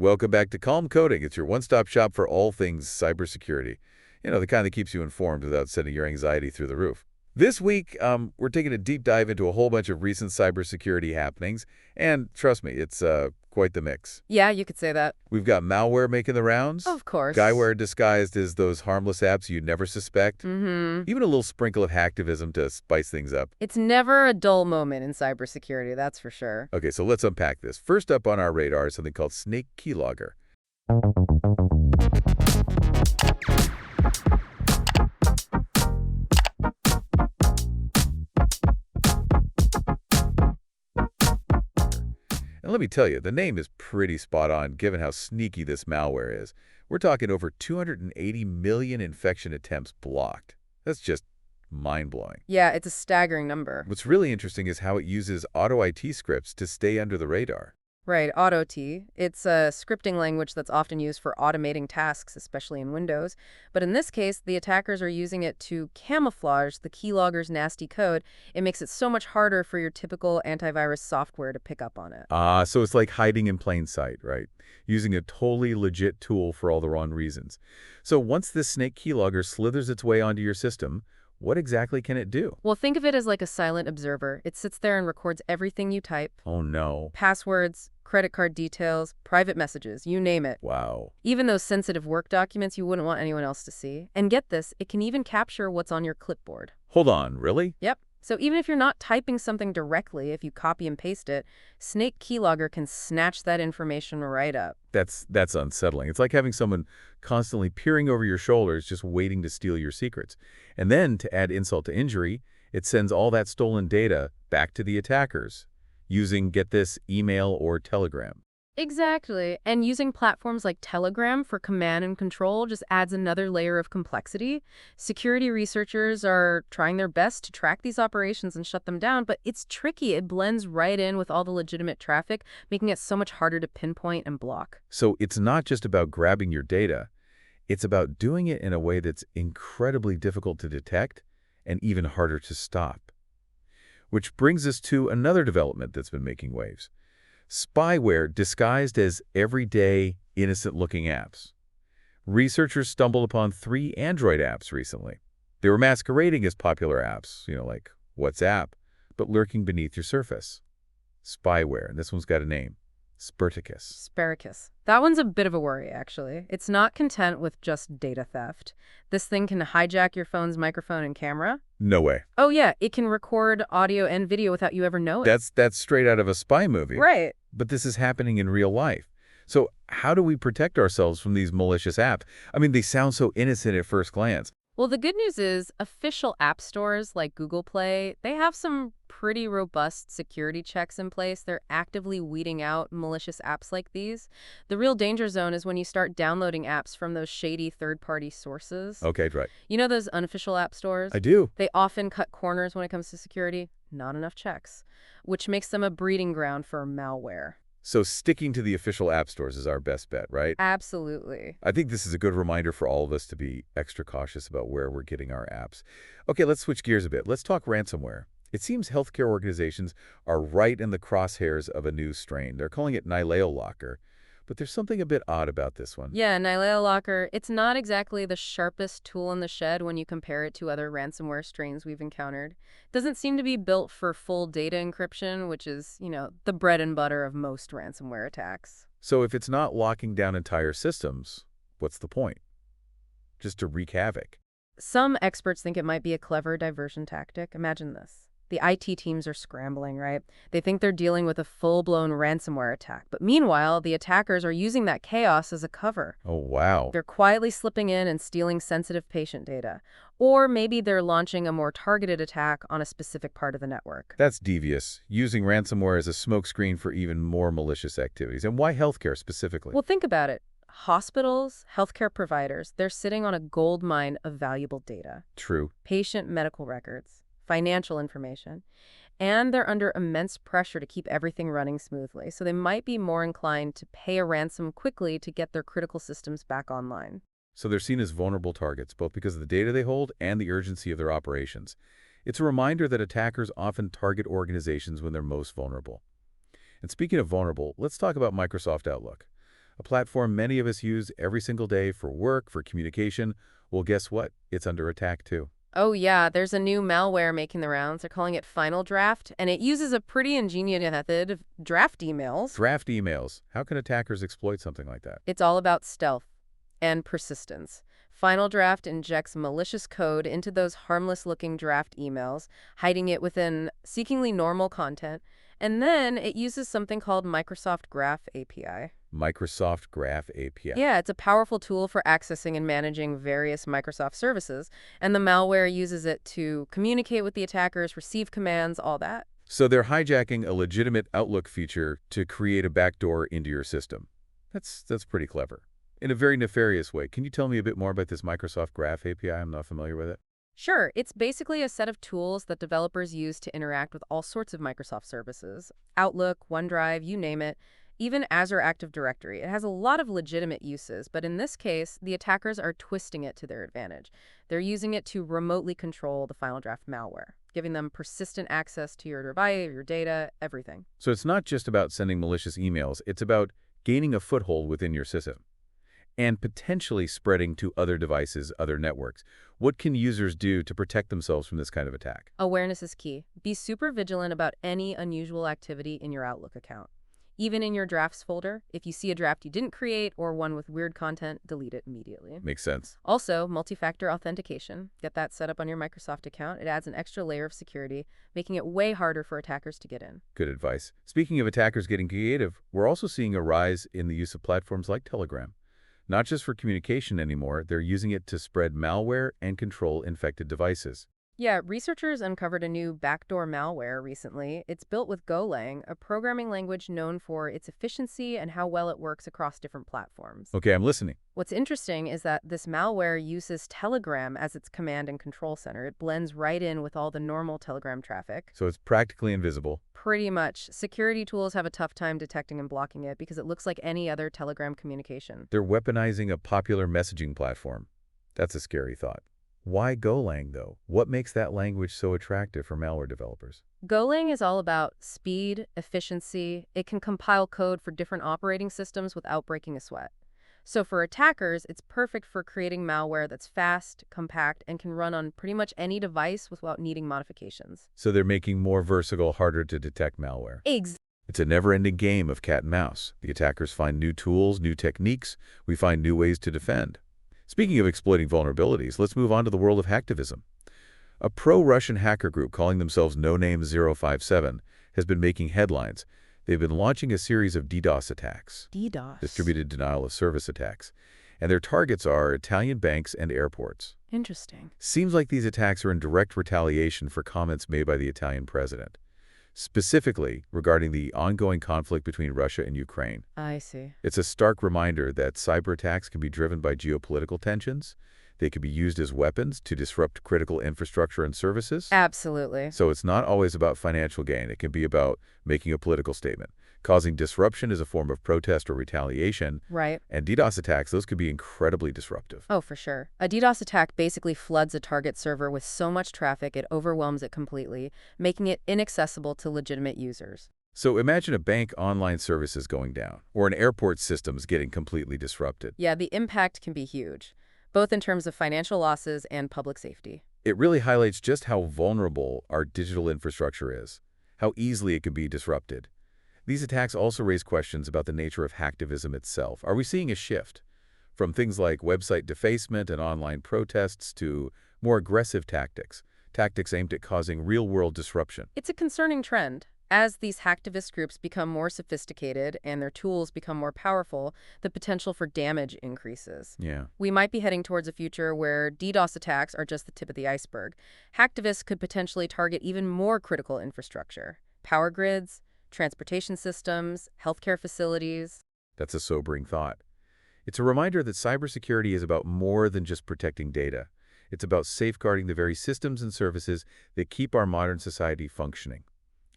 Welcome back to Calm Coding. It's your one-stop shop for all things cybersecurity. You know, the kind that keeps you informed without sending your anxiety through the roof. This week, we're taking a deep dive into a whole bunch of recent cybersecurity happenings, and trust me, it's quite the mix. Yeah, you could say that. We've got malware making the rounds. Of course. Spyware disguised as those harmless apps you'd never suspect. Mm-hmm. Even a little sprinkle of hacktivism to spice things up. It's never a dull moment in cybersecurity, that's for sure. Okay, so let's unpack this. First up on our radar is something called Snake Keylogger. And let me tell you, the name is pretty spot on given how sneaky this malware is. We're talking over 280 million infection attempts blocked. That's just mind-blowing. Yeah, it's a staggering number. What's really interesting is how it uses auto IT scripts to stay under the radar. Right, AutoT. It's a scripting language that's often used for automating tasks, especially in Windows. But in this case, the attackers are using it to camouflage the keylogger's nasty code. It makes it so much harder for your typical antivirus software to pick up on it. So it's like hiding in plain sight, right? Using a totally legit tool for all the wrong reasons. So once this snake keylogger slithers its way onto your system, what exactly can it do? Well, think of it as like a silent observer. It sits there and records everything you type. Oh, no. Passwords, credit card details, private messages, you name it. Wow. Even those sensitive work documents you wouldn't want anyone else to see. And get this, it can even capture what's on your clipboard. Hold on, really? Yep. So even if you're not typing something directly, if you copy and paste it, Snake Keylogger can snatch that information right up. That's unsettling. It's like having someone constantly peering over your shoulders just waiting to steal your secrets. And then, to add insult to injury, it sends all that stolen data back to the attackers using, get this, email or telegram. Exactly. And using platforms like Telegram for command and control just adds another layer of complexity. Security researchers are trying their best to track these operations and shut them down, but it's tricky. It blends right in with all the legitimate traffic, making it so much harder to pinpoint and block. So it's not just about grabbing your data. It's about doing it in a way that's incredibly difficult to detect and even harder to stop. Which brings us to another development that's been making waves. Spyware disguised as everyday, innocent-looking apps. Researchers stumbled upon 3 Android apps recently. They were masquerading as popular apps, like WhatsApp, but lurking beneath your surface. Spyware, and this one's got a name, Spartacus. That one's a bit of a worry, actually. It's not content with just data theft. This thing can hijack your phone's microphone and camera. No way. Oh, yeah, it can record audio and video without you ever knowing. That's straight out of a spy movie. Right. But this is happening in real life. So how do we protect ourselves from these malicious apps? I mean, they sound so innocent at first glance. Well, the good news is official app stores like Google Play, they have some pretty robust security checks in place. They're actively weeding out malicious apps like these. The real danger zone is when you start downloading apps from those shady third-party sources. Okay, right. You know those unofficial app stores? I do. They often cut corners when it comes to security. Not enough checks, which makes them a breeding ground for malware. So sticking to the official app stores is our best bet, right? Absolutely. I think this is a good reminder for all of us to be extra cautious about where we're getting our apps. Okay, let's switch gears a bit. Let's talk ransomware. It seems healthcare organizations are right in the crosshairs of a new strain. They're calling it NailaoLocker. But there's something a bit odd about this one. Yeah, NailaoLocker, it's not exactly the sharpest tool in the shed when you compare it to other ransomware strains we've encountered. It doesn't seem to be built for full data encryption, which is, the bread and butter of most ransomware attacks. So if it's not locking down entire systems, what's the point? Just to wreak havoc. Some experts think it might be a clever diversion tactic. Imagine this. The IT teams are scrambling, right? They think they're dealing with a full-blown ransomware attack. But meanwhile, the attackers are using that chaos as a cover. Oh, wow. They're quietly slipping in and stealing sensitive patient data. Or maybe they're launching a more targeted attack on a specific part of the network. That's devious, using ransomware as a smokescreen for even more malicious activities. And why healthcare specifically? Well, think about it. Hospitals, healthcare providers, they're sitting on a gold mine of valuable data. True. Patient medical records, financial information, and they're under immense pressure to keep everything running smoothly, so they might be more inclined to pay a ransom quickly to get their critical systems back online. So they're seen as vulnerable targets, both because of the data they hold and the urgency of their operations. It's a reminder that attackers often target organizations when they're most vulnerable. And speaking of vulnerable, let's talk about Microsoft Outlook. A platform many of us use every single day for work, for communication. Well, guess what? It's under attack too. Oh yeah, there's a new malware making the rounds. They're calling it Final Draft, and it uses a pretty ingenious method of draft emails. Draft emails. How can attackers exploit something like that? It's all about stealth and persistence. Final Draft injects malicious code into those harmless-looking draft emails, hiding it within seemingly normal content, and then it uses something called Microsoft Graph API. Microsoft Graph API. Yeah, it's a powerful tool for accessing and managing various Microsoft services, and the malware uses it to communicate with the attackers, receive commands, all that. So they're hijacking a legitimate Outlook feature to create a backdoor into your system. That's pretty clever. In a very nefarious way. Can you tell me a bit more about this Microsoft Graph API? I'm not familiar with it. Sure, it's basically a set of tools that developers use to interact with all sorts of Microsoft services. Outlook, OneDrive, you name it. Even Azure Active Directory. It has a lot of legitimate uses, but in this case, the attackers are twisting it to their advantage. They're using it to remotely control the Final Draft malware, giving them persistent access to your device, your data, everything. So it's not just about sending malicious emails. It's about gaining a foothold within your system and potentially spreading to other devices, other networks. What can users do to protect themselves from this kind of attack? Awareness is key. Be super vigilant about any unusual activity in your Outlook account. Even in your drafts folder, if you see a draft you didn't create or one with weird content, delete it immediately. Makes sense. Also, multi-factor authentication. Get that set up on your Microsoft account. It adds an extra layer of security, making it way harder for attackers to get in. Good advice. Speaking of attackers getting creative, we're also seeing a rise in the use of platforms like Telegram. Not just for communication anymore, they're using it to spread malware and control infected devices. Yeah, researchers uncovered a new backdoor malware recently. It's built with Golang, a programming language known for its efficiency and how well it works across different platforms. Okay, I'm listening. What's interesting is that this malware uses Telegram as its command and control center. It blends right in with all the normal Telegram traffic. So it's practically invisible. Pretty much. Security tools have a tough time detecting and blocking it because it looks like any other Telegram communication. They're weaponizing a popular messaging platform. That's a scary thought. Why Golang, though? What makes that language so attractive for malware developers? Golang is all about speed, efficiency. It can compile code for different operating systems without breaking a sweat. So for attackers, it's perfect for creating malware that's fast, compact, and can run on pretty much any device without needing modifications. So they're making more versatile, harder to detect malware. Exactly. It's a never-ending game of cat and mouse. The attackers find new tools, new techniques. We find new ways to defend. Speaking of exploiting vulnerabilities, let's move on to the world of hacktivism. A pro-Russian hacker group calling themselves No Name 057 has been making headlines. They've been launching a series of DDoS attacks. DDoS. Distributed denial of service attacks. And their targets are Italian banks and airports. Interesting. Seems like these attacks are in direct retaliation for comments made by the Italian president, specifically regarding the ongoing conflict between Russia and Ukraine. I see. It's a stark reminder that cyber attacks can be driven by geopolitical tensions. They can be used as weapons to disrupt critical infrastructure and services. Absolutely. So it's not always about financial gain. It can be about making a political statement. Causing disruption is a form of protest or retaliation. Right. And DDoS attacks, those could be incredibly disruptive. Oh, for sure. A DDoS attack basically floods a target server with so much traffic it overwhelms it completely, making it inaccessible to legitimate users. So imagine a bank online services going down, or an airport systems getting completely disrupted. Yeah, the impact can be huge, both in terms of financial losses and public safety. It really highlights just how vulnerable our digital infrastructure is, how easily it can be disrupted. These attacks also raise questions about the nature of hacktivism itself. Are we seeing a shift from things like website defacement and online protests to more aggressive tactics aimed at causing real-world disruption? It's a concerning trend. As these hacktivist groups become more sophisticated and their tools become more powerful, the potential for damage increases. Yeah. We might be heading towards a future where DDoS attacks are just the tip of the iceberg. Hacktivists could potentially target even more critical infrastructure, power grids, transportation systems, healthcare facilities. That's a sobering thought. It's a reminder that cybersecurity is about more than just protecting data. It's about safeguarding the very systems and services that keep our modern society functioning.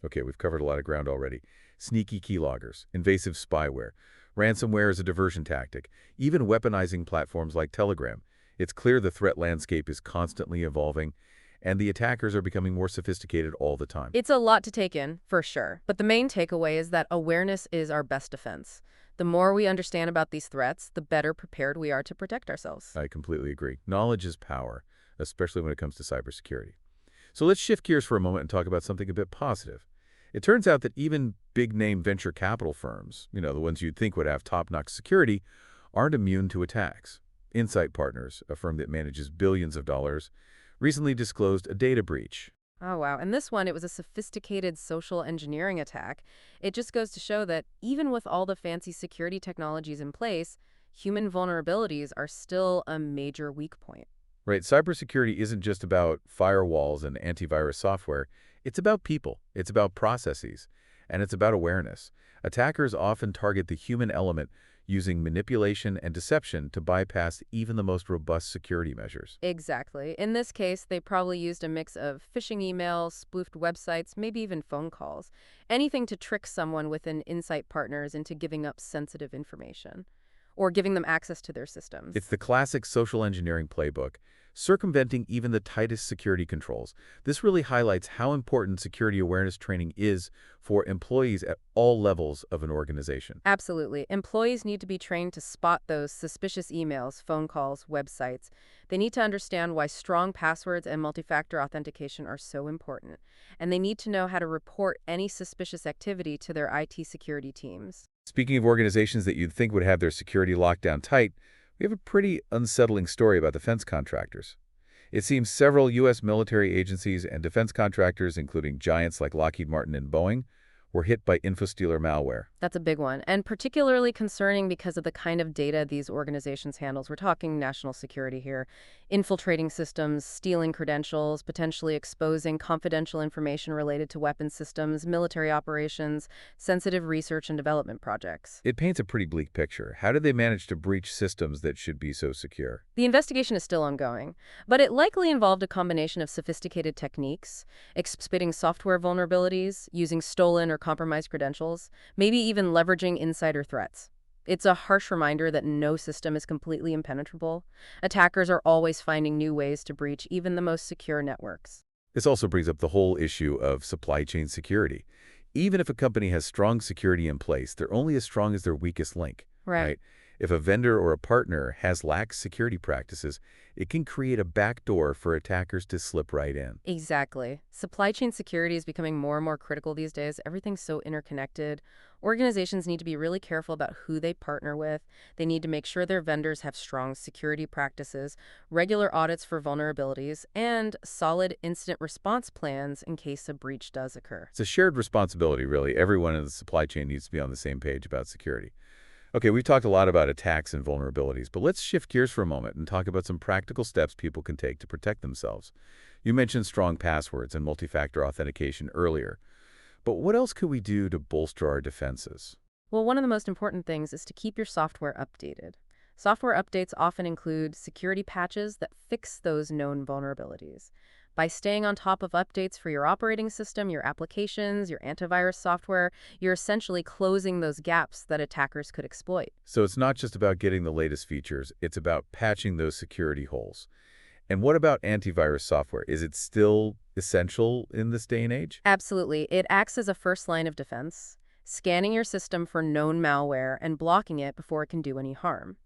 Okay, we've covered a lot of ground already. Sneaky keyloggers, invasive spyware, ransomware is a diversion tactic, even weaponizing platforms like Telegram. It's clear the threat landscape is constantly evolving, and the attackers are becoming more sophisticated all the time. It's a lot to take in, for sure. But the main takeaway is that awareness is our best defense. The more we understand about these threats, the better prepared we are to protect ourselves. I completely agree. Knowledge is power, especially when it comes to cybersecurity. So let's shift gears for a moment and talk about something a bit positive. It turns out that even big-name venture capital firms, the ones you'd think would have top-notch security, aren't immune to attacks. Insight Partners, a firm that manages billions of dollars, recently disclosed a data breach. Oh, wow. And this one, it was a sophisticated social engineering attack. It just goes to show that even with all the fancy security technologies in place, human vulnerabilities are still a major weak point. Right, cybersecurity isn't just about firewalls and antivirus software. It's about people, it's about processes, and it's about awareness. Attackers often target the human element using manipulation and deception to bypass even the most robust security measures. Exactly. In this case, they probably used a mix of phishing emails, spoofed websites, maybe even phone calls. Anything to trick someone within Insight Partners into giving up sensitive information or giving them access to their systems. It's the classic social engineering playbook, circumventing even the tightest security controls. This really highlights how important security awareness training is for employees at all levels of an organization. Absolutely. Employees need to be trained to spot those suspicious emails, phone calls, websites. They need to understand why strong passwords and multi-factor authentication are so important. And they need to know how to report any suspicious activity to their IT security teams. Speaking of organizations that you'd think would have their security locked down tight, we have a pretty unsettling story about defense contractors. It seems several U.S. military agencies and defense contractors, including giants like Lockheed Martin and Boeing, were hit by Infostealer malware. That's a big one, and particularly concerning because of the kind of data these organizations handle. We're talking national security here, infiltrating systems, stealing credentials, potentially exposing confidential information related to weapons systems, military operations, sensitive research and development projects. It paints a pretty bleak picture. How did they manage to breach systems that should be so secure? The investigation is still ongoing, but it likely involved a combination of sophisticated techniques, exploiting software vulnerabilities, using stolen or compromised credentials, maybe even leveraging insider threats. It's a harsh reminder that no system is completely impenetrable. Attackers are always finding new ways to breach even the most secure networks. This also brings up the whole issue of supply chain security. Even if a company has strong security in place, they're only as strong as their weakest link. Right. If a vendor or a partner has lax security practices, it can create a backdoor for attackers to slip right in. Exactly. Supply chain security is becoming more and more critical these days. Everything's so interconnected. Organizations need to be really careful about who they partner with. They need to make sure their vendors have strong security practices, regular audits for vulnerabilities, and solid incident response plans in case a breach does occur. It's a shared responsibility, really. Everyone in the supply chain needs to be on the same page about security. Okay, we've talked a lot about attacks and vulnerabilities, but let's shift gears for a moment and talk about some practical steps people can take to protect themselves. You mentioned strong passwords and multi-factor authentication earlier, but what else could we do to bolster our defenses? Well, one of the most important things is to keep your software updated. Software updates often include security patches that fix those known vulnerabilities. By staying on top of updates for your operating system, your applications, your antivirus software, you're essentially closing those gaps that attackers could exploit. So it's not just about getting the latest features, it's about patching those security holes. And what about antivirus software? Is it still essential in this day and age? Absolutely. It acts as a first line of defense, scanning your system for known malware and blocking it before it can do any harm.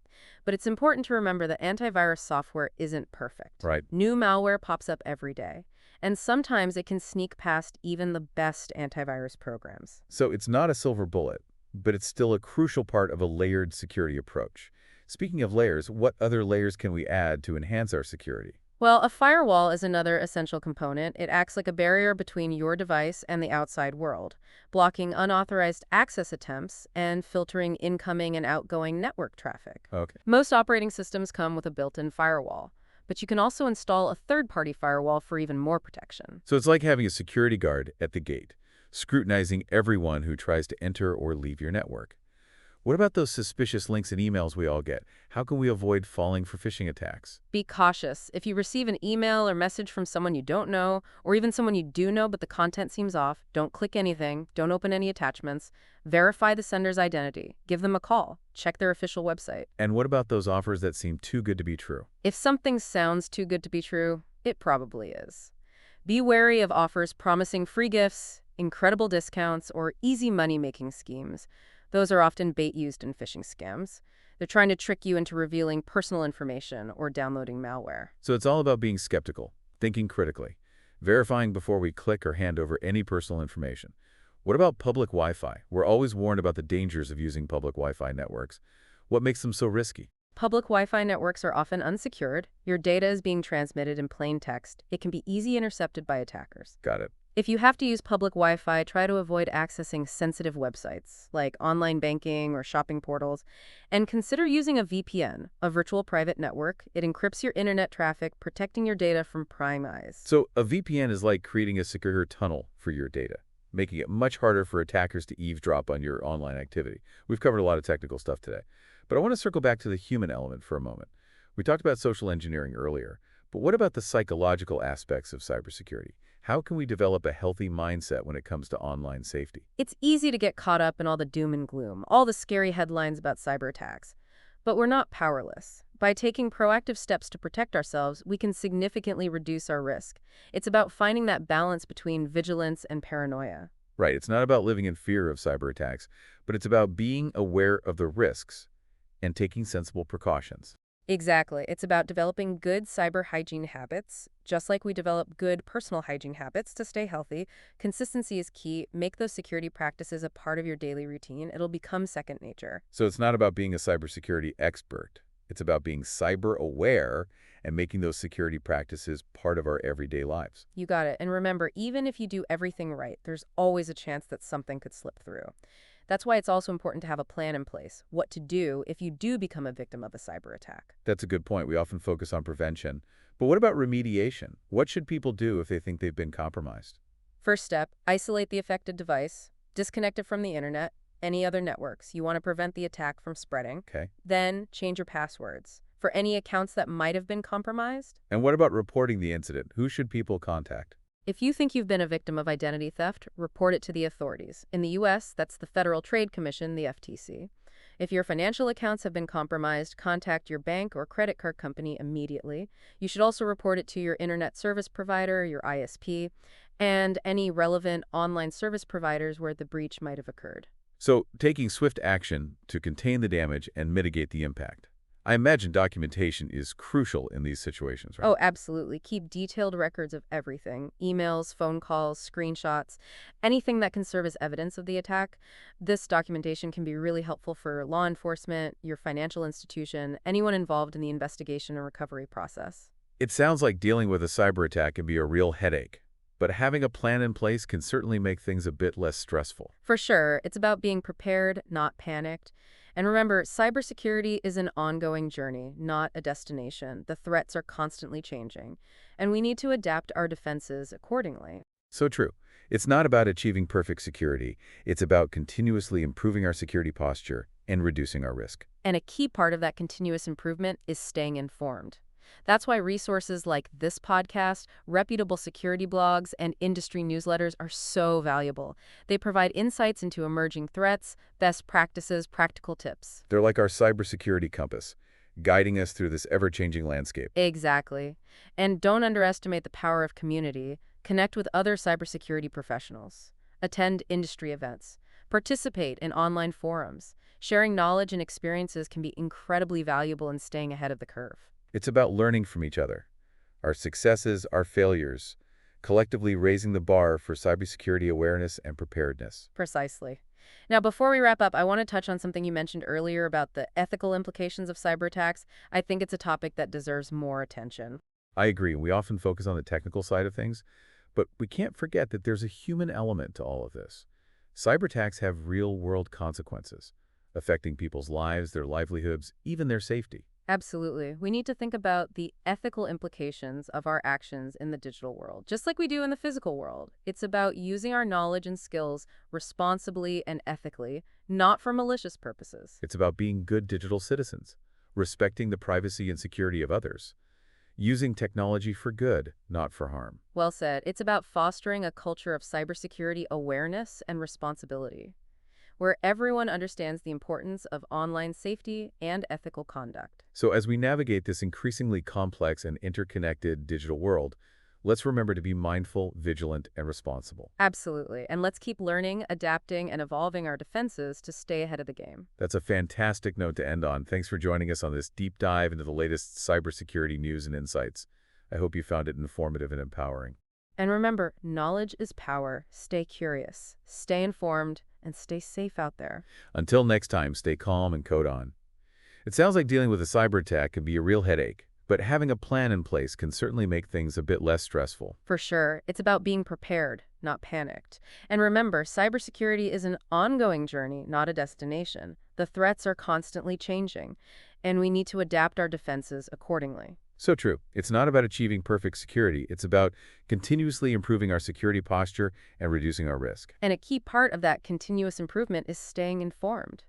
But it's important to remember that antivirus software isn't perfect. Right. New malware pops up every day, and sometimes it can sneak past even the best antivirus programs. So it's not a silver bullet, but it's still a crucial part of a layered security approach. Speaking of layers, what other layers can we add to enhance our security? Well, a firewall is another essential component. It acts like a barrier between your device and the outside world, blocking unauthorized access attempts and filtering incoming and outgoing network traffic. Okay. Most operating systems come with a built-in firewall, but you can also install a third-party firewall for even more protection. So it's like having a security guard at the gate, scrutinizing everyone who tries to enter or leave your network. What about those suspicious links and emails we all get? How can we avoid falling for phishing attacks? Be cautious. If you receive an email or message from someone you don't know, or even someone you do know but the content seems off, don't click anything, don't open any attachments. Verify the sender's identity. Give them a call. Check their official website. And what about those offers that seem too good to be true? If something sounds too good to be true, it probably is. Be wary of offers promising free gifts, incredible discounts, or easy money-making schemes. Those are often bait used in phishing scams. They're trying to trick you into revealing personal information or downloading malware. So it's all about being skeptical, thinking critically, verifying before we click or hand over any personal information. What about public Wi-Fi? We're always warned about the dangers of using public Wi-Fi networks. What makes them so risky? Public Wi-Fi networks are often unsecured. Your data is being transmitted in plain text. It can be easily intercepted by attackers. Got it. If you have to use public Wi-Fi, try to avoid accessing sensitive websites like online banking or shopping portals, and consider using a VPN, a virtual private network. It encrypts your internet traffic, protecting your data from prying eyes. So a VPN is like creating a secure tunnel for your data, making it much harder for attackers to eavesdrop on your online activity. We've covered a lot of technical stuff today, but I want to circle back to the human element for a moment. We talked about social engineering earlier, but what about the psychological aspects of cybersecurity? How can we develop a healthy mindset when it comes to online safety? It's easy to get caught up in all the doom and gloom, all the scary headlines about cyber attacks. But we're not powerless. By taking proactive steps to protect ourselves, we can significantly reduce our risk. It's about finding that balance between vigilance and paranoia. Right, it's not about living in fear of cyber attacks, but it's about being aware of the risks and taking sensible precautions. Exactly. It's about developing good cyber hygiene habits, just like we develop good personal hygiene habits to stay healthy. Consistency is key. Make those security practices a part of your daily routine. It'll become second nature. So it's not about being a cybersecurity expert. It's about being cyber aware and making those security practices part of our everyday lives. You got it. And remember, even if you do everything right, there's always a chance that something could slip through. That's why it's also important to have a plan in place, what to do if you do become a victim of a cyber attack. That's a good point. We often focus on prevention. But what about remediation? What should people do if they think they've been compromised? First step, isolate the affected device, disconnect it from the internet, any other networks. You want to prevent the attack from spreading. Okay. Then change your passwords for any accounts that might have been compromised. And what about reporting the incident? Who should people contact? If you think you've been a victim of identity theft, report it to the authorities. In the U.S., that's the Federal Trade Commission, the FTC. If your financial accounts have been compromised, contact your bank or credit card company immediately. You should also report it to your internet service provider, your ISP, and any relevant online service providers where the breach might have occurred. So, taking swift action to contain the damage and mitigate the impact. I imagine documentation is crucial in these situations, right? Oh, absolutely. Keep detailed records of everything. Emails, phone calls, screenshots, anything that can serve as evidence of the attack. This documentation can be really helpful for law enforcement, your financial institution, anyone involved in the investigation and recovery process. It sounds like dealing with a cyber attack can be a real headache, but having a plan in place can certainly make things a bit less stressful. For sure, it's about being prepared, not panicked. And remember, cybersecurity is an ongoing journey, not a destination. The threats are constantly changing, and we need to adapt our defenses accordingly. So true. It's not about achieving perfect security. It's about continuously improving our security posture and reducing our risk. And a key part of that continuous improvement is staying informed. That's why resources like this podcast, reputable security blogs, and industry newsletters are so valuable. They provide insights into emerging threats, best practices, practical tips. They're like our cybersecurity compass, guiding us through this ever-changing landscape. Exactly. And don't underestimate the power of community. Connect with other cybersecurity professionals. Attend industry events. Participate in online forums. Sharing knowledge and experiences can be incredibly valuable in staying ahead of the curve. It's about learning from each other, our successes, our failures, collectively raising the bar for cybersecurity awareness and preparedness. Precisely. Now, before we wrap up, I want to touch on something you mentioned earlier about the ethical implications of cyber attacks. I think it's a topic that deserves more attention. I agree. We often focus on the technical side of things, but we can't forget that there's a human element to all of this. Cyber attacks have real-world consequences, affecting people's lives, their livelihoods, even their safety. Absolutely. We need to think about the ethical implications of our actions in the digital world, just like we do in the physical world. It's about using our knowledge and skills responsibly and ethically, not for malicious purposes. It's about being good digital citizens, respecting the privacy and security of others, using technology for good, not for harm. Well said. It's about fostering a culture of cybersecurity awareness and responsibility, where everyone understands the importance of online safety and ethical conduct. So as we navigate this increasingly complex and interconnected digital world, let's remember to be mindful, vigilant, and responsible. Absolutely. And let's keep learning, adapting, and evolving our defenses to stay ahead of the game. That's a fantastic note to end on. Thanks for joining us on this deep dive into the latest cybersecurity news and insights. I hope you found it informative and empowering. And remember, knowledge is power. Stay curious, stay informed, and stay safe out there. Until next time, stay calm and code on. It sounds like dealing with a cyber attack can be a real headache, but having a plan in place can certainly make things a bit less stressful. For sure, it's about being prepared, not panicked. And remember, cybersecurity is an ongoing journey, not a destination. The threats are constantly changing, and we need to adapt our defenses accordingly. So true. It's not about achieving perfect security. It's about continuously improving our security posture and reducing our risk. And a key part of that continuous improvement is staying informed.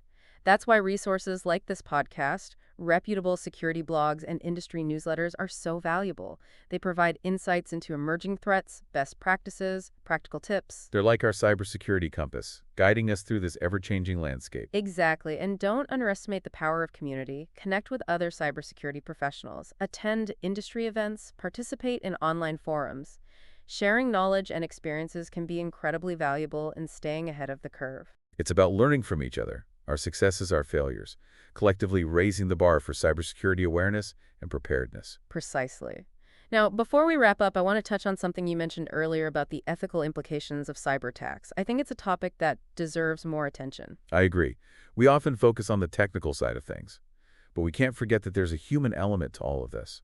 That's why resources like this podcast, reputable security blogs, and industry newsletters are so valuable. They provide insights into emerging threats, best practices, practical tips. They're like our cybersecurity compass, guiding us through this ever-changing landscape. Exactly. And don't underestimate the power of community. Connect with other cybersecurity professionals. Attend industry events. Participate in online forums. Sharing knowledge and experiences can be incredibly valuable in staying ahead of the curve. It's about learning from each other, our successes, our failures, collectively raising the bar for cybersecurity awareness and preparedness. Precisely. Now, before we wrap up, I want to touch on something you mentioned earlier about the ethical implications of cyber attacks. I think it's a topic that deserves more attention. I agree. We often focus on the technical side of things, but we can't forget that there's a human element to all of this.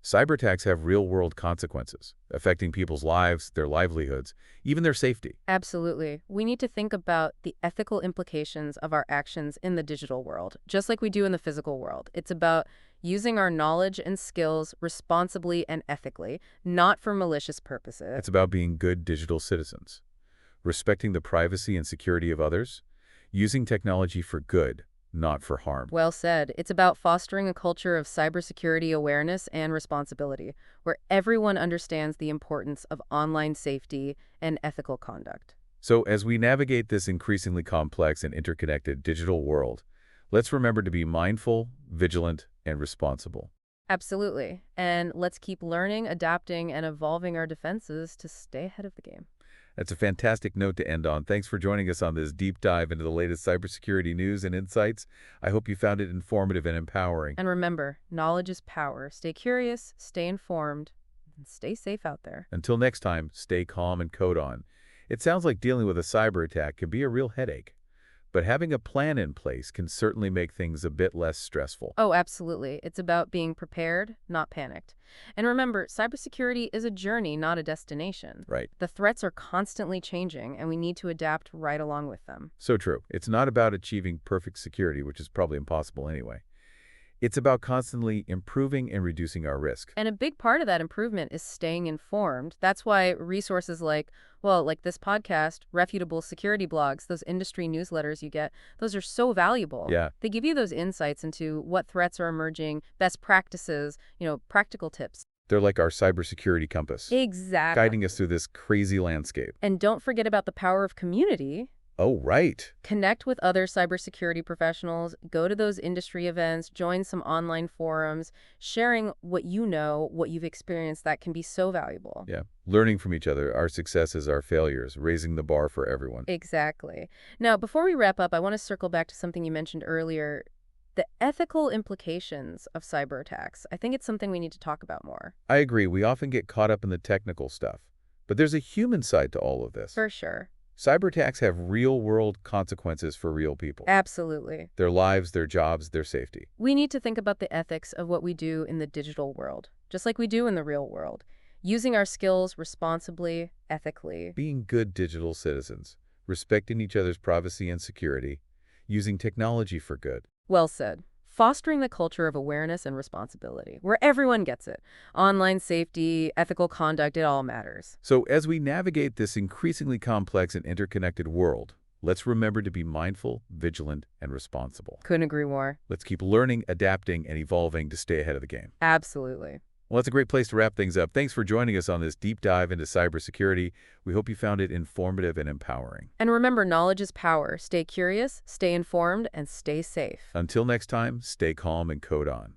Cyber attacks have real-world consequences, affecting people's lives, their livelihoods, even their safety. Absolutely. We need to think about the ethical implications of our actions in the digital world, just like we do in the physical world. It's about using our knowledge and skills responsibly and ethically, not for malicious purposes. It's about being good digital citizens, respecting the privacy and security of others, using technology for good, not for harm. Well said. It's about fostering a culture of cybersecurity awareness and responsibility, where everyone understands the importance of online safety and ethical conduct. So as we navigate this increasingly complex and interconnected digital world, let's remember to be mindful, vigilant, and responsible. Absolutely. And let's keep learning, adapting, and evolving our defenses to stay ahead of the game. That's a fantastic note to end on. Thanks for joining us on this deep dive into the latest cybersecurity news and insights. I hope you found it informative and empowering. And remember, knowledge is power. Stay curious, stay informed, and stay safe out there. Until next time, stay calm and code on. It sounds like dealing with a cyber attack can be a real headache, but having a plan in place can certainly make things a bit less stressful. Oh, absolutely. It's about being prepared, not panicked. And remember, cybersecurity is a journey, not a destination. Right. The threats are constantly changing, and we need to adapt right along with them. So true. It's not about achieving perfect security, which is probably impossible anyway. It's about constantly improving and reducing our risk. And a big part of that improvement is staying informed. That's why resources like this podcast, reputable security blogs, those industry newsletters you get, those are so valuable. Yeah. They give you those insights into what threats are emerging, best practices, practical tips. They're like our cybersecurity compass, Exactly. guiding us through this crazy landscape. And don't forget about the power of community. Oh, right. Connect with other cybersecurity professionals, go to those industry events, join some online forums, sharing what you know, what you've experienced, that can be so valuable. Yeah. Learning from each other, our successes, our failures, raising the bar for everyone. Exactly. Now, before we wrap up, I want to circle back to something you mentioned earlier, the ethical implications of cyber attacks. I think it's something we need to talk about more. I agree. We often get caught up in the technical stuff, but there's a human side to all of this. For sure. Cyber attacks have real-world consequences for real people. Absolutely. Their lives, their jobs, their safety. We need to think about the ethics of what we do in the digital world, just like we do in the real world, using our skills responsibly, ethically. Being good digital citizens, respecting each other's privacy and security, using technology for good. Well said. Fostering the culture of awareness and responsibility, where everyone gets it. Online safety, ethical conduct, it all matters. So as we navigate this increasingly complex and interconnected world, let's remember to be mindful, vigilant, and responsible. Couldn't agree more. Let's keep learning, adapting, and evolving to stay ahead of the game. Absolutely. Well, that's a great place to wrap things up. Thanks for joining us on this deep dive into cybersecurity. We hope you found it informative and empowering. And remember, knowledge is power. Stay curious, stay informed, and stay safe. Until next time, stay calm and code on.